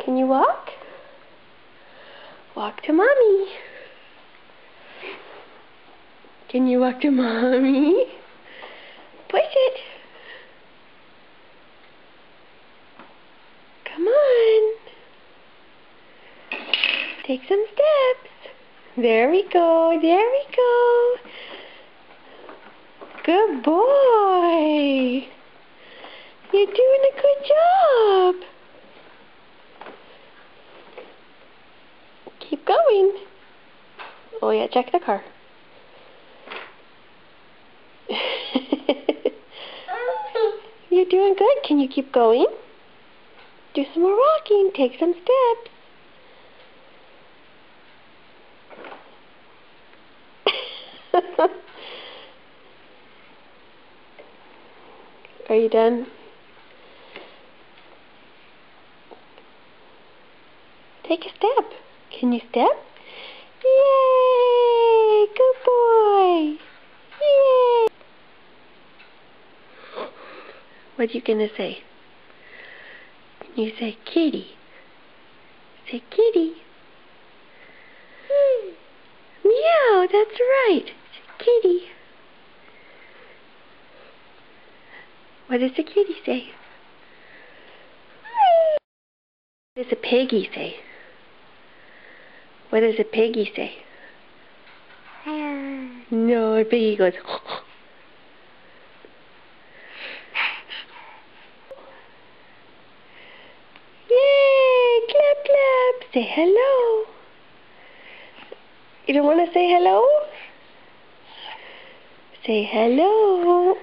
Can you walk? Walk to mommy. Can you walk to mommy? Push it. Come on. Take some steps. There we go. There we go. Good boy. You're doing a good job. Keep going. Oh yeah, check the car. You're doing good. Can you keep going? Do some more walking. Take some steps. Are you done? Take a step. Can you step? Yay! Good boy! Yay! What are you gonna say? You say kitty. Say kitty. Meow, that's right. Say kitty. What does the kitty say? What does a piggy say? What does a piggy say? No, a piggy goes. Yay! Clap, clap. Say hello. You don't want to say hello? Say hello.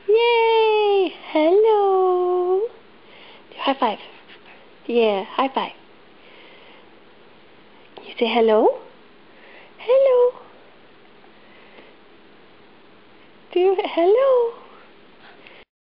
Yay! Hello. High five. Yeah, high five. You say hello? Hello. Do hello.